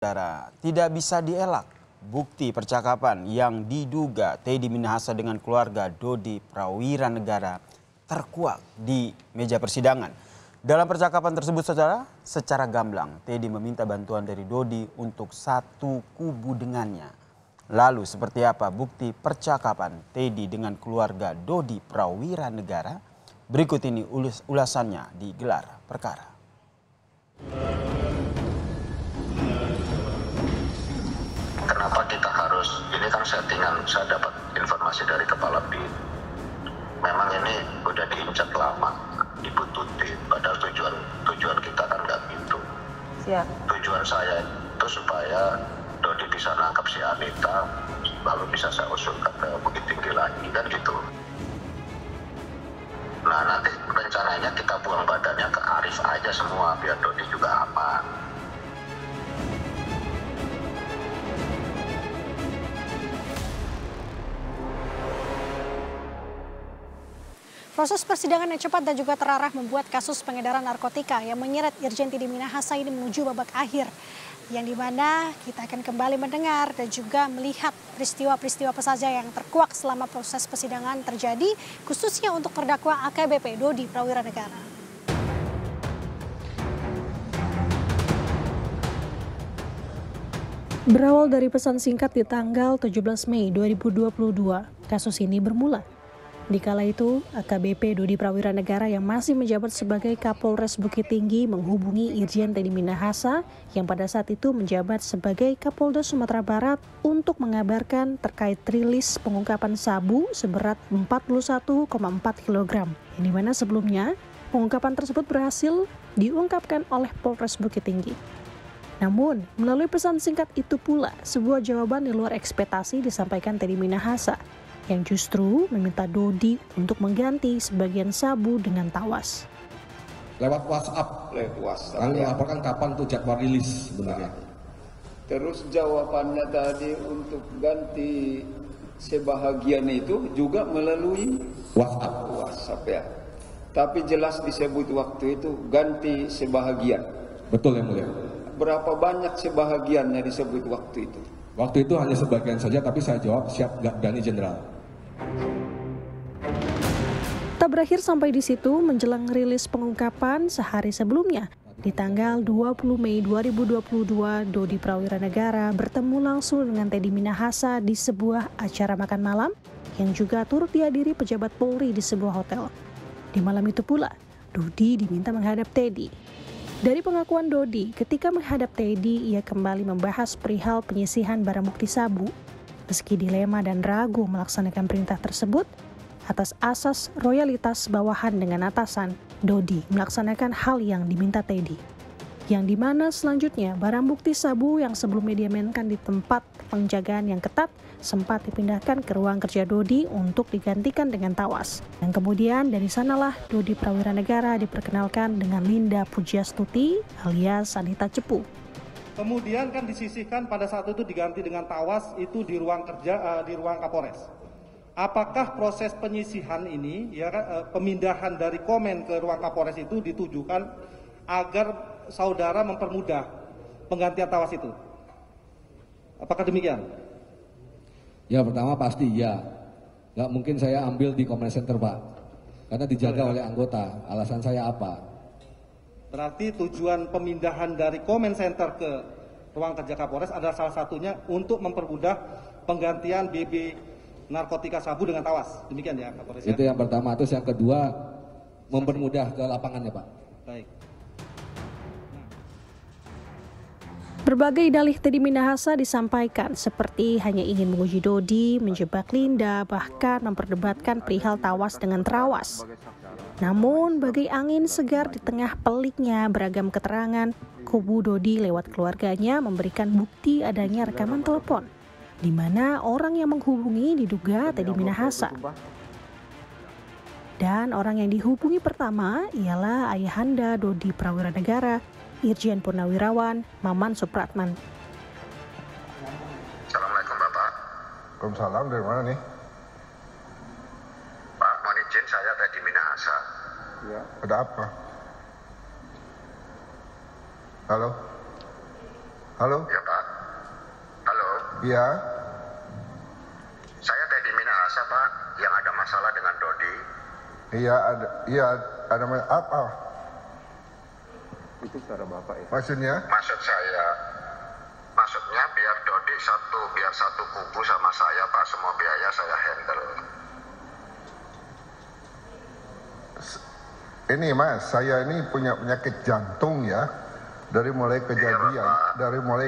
Saudara, tidak bisa dielak bukti percakapan yang diduga Teddy Minahasa dengan keluarga Dodi Prawiranegara terkuak di meja persidangan. Dalam percakapan tersebut, saudara, secara gamblang Teddy meminta bantuan dari Dodi untuk satu kubu dengannya. Lalu seperti apa bukti percakapan Teddy dengan keluarga Dodi Prawiranegara? Berikut ini ulasannya di Gelar Perkara. Kenapa kita harus, ini kan settingan, saya dapat informasi dari kepala BIN. Memang ini udah diinjak lama, dibututin, padahal tujuan kita kan nggak gitu. Siap. Tujuan saya itu supaya Dodi bisa nangkap si Anita, lalu bisa saya usulkan ke Bukit Tinggi lagi, kan gitu. Nah nanti rencananya kita buang badannya ke Arif aja semua, biar Dodi juga aman. Proses persidangan yang cepat dan juga terarah membuat kasus pengedaran narkotika yang menyeret Irjen Teddy Minahasa ini menuju babak akhir. Yang dimana kita akan kembali mendengar dan juga melihat peristiwa-peristiwa apa saja yang terkuak selama proses persidangan terjadi, khususnya untuk terdakwa AKBP Dodi Prawiranegara. Berawal dari pesan singkat di tanggal 17 Mei 2022, kasus ini bermula. Di kala itu, AKBP Dodi Prawiranegara yang masih menjabat sebagai Kapolres Bukit Tinggi menghubungi Irjen Teddy Minahasa yang pada saat itu menjabat sebagai Kapolda Sumatera Barat untuk mengabarkan terkait rilis pengungkapan sabu seberat 41,4 kg. Yang dimana sebelumnya, pengungkapan tersebut berhasil diungkapkan oleh Polres Bukit Tinggi. Namun, melalui pesan singkat itu pula, sebuah jawaban di luar ekspektasi disampaikan Teddy Minahasa, yang justru meminta Dodi untuk mengganti sebagian sabu dengan tawas. Lewat WhatsApp. Kami melaporkan kapan tuh jadwal rilis sebenarnya. Terus jawabannya tadi untuk ganti sebahagian itu juga melalui WhatsApp ya. Tapi jelas disebut waktu itu ganti sebahagian. Betul yang mulia. Berapa banyak sebahagiannya disebut waktu itu? Waktu itu hanya sebagian saja, tapi saya jawab siap Dani Jenderal. Tak berakhir sampai di situ, menjelang rilis pengungkapan sehari sebelumnya, di tanggal 20 Mei 2022, Dodi Prawiranegara bertemu langsung dengan Teddy Minahasa di sebuah acara makan malam yang juga turut dihadiri pejabat Polri di sebuah hotel. Di malam itu pula, Dodi diminta menghadap Teddy. Dari pengakuan Dodi, ketika menghadap Teddy, ia kembali membahas perihal penyisihan barang bukti sabu. Meski dilema dan ragu melaksanakan perintah tersebut, atas asas royalitas bawahan dengan atasan, Dodi melaksanakan hal yang diminta Teddy. Yang dimana selanjutnya barang bukti sabu yang sebelumnya diamankan di tempat penjagaan yang ketat sempat dipindahkan ke ruang kerja Dodi untuk digantikan dengan tawas. Dan kemudian dari sanalah Dodi Prawiranegara diperkenalkan dengan Linda Pujiastuti alias Anita Cepu. Kemudian kan disisihkan pada saat itu diganti dengan tawas itu di ruang kerja di ruang Kapolres. Apakah proses penyisihan ini ya pemindahan dari Komen ke ruang Kapolres itu ditujukan agar saudara mempermudah penggantian tawas itu? Apakah demikian? Ya pertama pasti ya. Nggak mungkin saya ambil di Comment Center Pak. Karena dijaga oleh anggota. Alasan saya apa? Berarti tujuan pemindahan dari Comment Center ke ruang kerja Kapolres adalah salah satunya untuk mempermudah penggantian BB narkotika sabu dengan tawas. Demikian ya Kapolres. Itu yang pertama. Terus yang kedua mempermudah ke lapangannya Pak. Baik. Berbagai dalih Teddy Minahasa disampaikan seperti hanya ingin menguji Dodi, menjebak Linda, bahkan memperdebatkan perihal tawas dengan terawas. Namun bagai angin segar di tengah peliknya beragam keterangan, kubu Dodi lewat keluarganya memberikan bukti adanya rekaman telepon, di mana orang yang menghubungi diduga Teddy Minahasa. Dan orang yang dihubungi pertama ialah ayahanda Dodi Prawiranegara, Irjen Purnawirawan Maman Supratman. Assalamualaikum Bapak. Waalaikumsalam, dari mana nih? Pak, mohon izin saya Teddy Minahasa. Ya. Ada apa? Halo? Halo? Ya Pak. Iya. Saya Teddy Minahasa, Pak, yang ada masalah dengan Dodi. Iya, ada apa? Itu suara Bapak ya. Maksudnya? Maksudnya biar Dodi biar satu kubu sama saya, Pak, semua biaya saya handle. Ini Mas, saya ini punya penyakit jantung ya. Dari mulai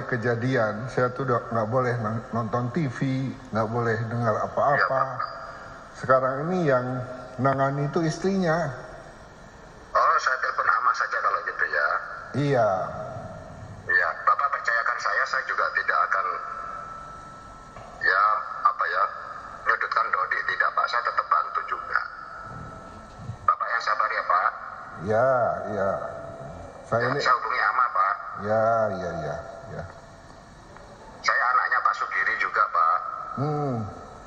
kejadian, saya tuh udah nggak boleh nonton TV, nggak boleh dengar apa-apa. Sekarang ini yang nangani itu istrinya. Oh, saya telepon Ama saja kalau gitu ya. Iya. Iya, Bapak percayakan saya juga tidak akan menyudutkan Dodi, tidak, Pak. Saya tetap bantu juga. Bapak yang sabar ya, Pak. Iya. Saya ini. Saya hubungi Ama, Pak. Ya. Saya anaknya Pak Sugiri juga, Pak.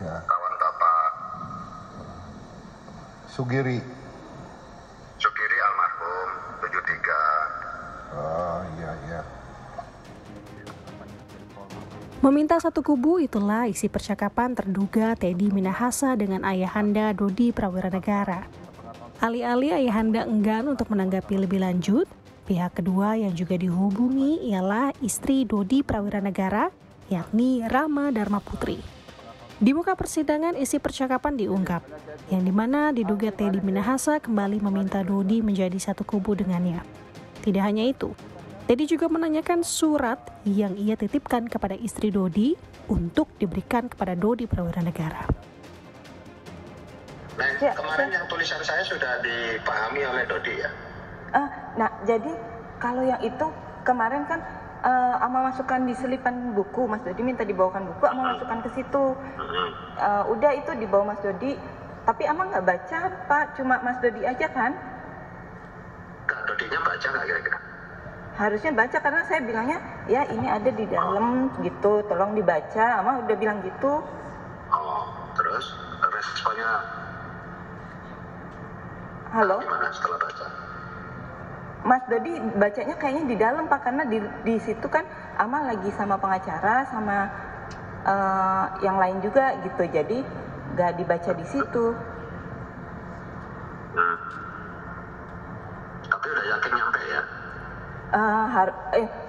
Ya. Kawan Bapak. Sugiri almarhum 73. Oh, iya. Meminta satu kubu, itulah isi percakapan terduga Teddy Minahasa dengan ayahanda Dodi Prawiranegara. Alih-alih ayahanda enggan untuk menanggapi lebih lanjut, pihak kedua yang juga dihubungi ialah istri Dodi Prawiranegara, yakni Rama Dharma Putri. Di muka persidangan isi percakapan diungkap, yang dimana diduga Teddy Minahasa kembali meminta Dodi menjadi satu kubu dengannya. Tidak hanya itu, Teddy juga menanyakan surat yang ia titipkan kepada istri Dodi untuk diberikan kepada Dodi Prawiranegara. Nah, kemarin yang tulisan saya sudah dipahami oleh Dodi ya? Nah, jadi kalau yang itu kemarin kan Ama masukkan di selipan buku, Mas Dodi minta dibawakan buku, Ama masukkan ke situ. Udah itu dibawa Mas Dodi, tapi Ama nggak baca, Pak, cuma Mas Dodi aja kan? Kak Dodinya baca nggak kira-kira? Harusnya baca karena saya bilangnya, ya ini ada di dalam gitu, tolong dibaca. Ama udah bilang gitu. Oh, terus responnya? Halo? Gimana setelah baca? Mas Dodi bacanya kayaknya di dalam, Pak, karena di situ kan Ama lagi sama pengacara sama yang lain juga gitu, jadi nggak dibaca di situ. Tapi udah yakin nyampe ya?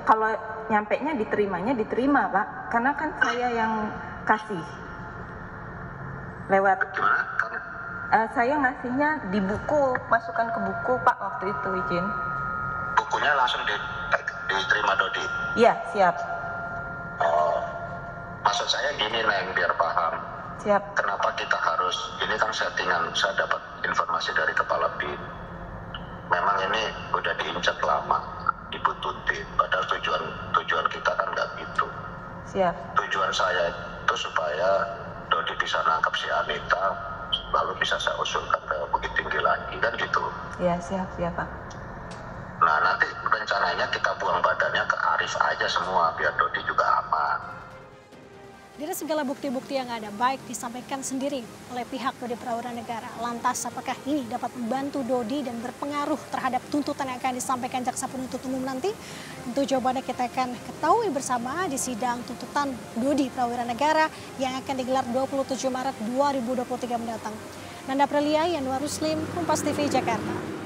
Kalau nyampenya diterima, Pak, karena kan saya yang kasih lewat. Gimana? Saya ngasihnya di buku, masukkan ke buku, Pak, waktu itu izin. Bukunya langsung diterima Dodi? Iya, siap. Oh, maksud saya gini, Neng, biar paham. Siap. Kenapa kita harus, ini kan settingan, saya dapat informasi dari Kepala BIN. Memang ini udah diinjak lama, dibututin, padahal tujuan kita kan nggak gitu. Siap. Tujuan saya itu supaya Dodi bisa nangkap si Anita, lalu bisa saya usulkan ke Bukit Tinggi lagi, kan gitu. Iya, siap, Pak. Nah, nanti rencananya kita buang badannya ke Arif aja semua, biar Dodi juga aman. Dari segala bukti-bukti yang ada, baik disampaikan sendiri oleh pihak Dodi Prawiranegara. Lantas, apakah ini dapat membantu Dodi dan berpengaruh terhadap tuntutan yang akan disampaikan jaksa penuntut umum nanti? Tentu jawabannya kita akan ketahui bersama di sidang tuntutan Dodi Prawiranegara yang akan digelar 27 Maret 2023 mendatang. Nanda Prelia, Yanuar Muslim, Kompas TV, Jakarta.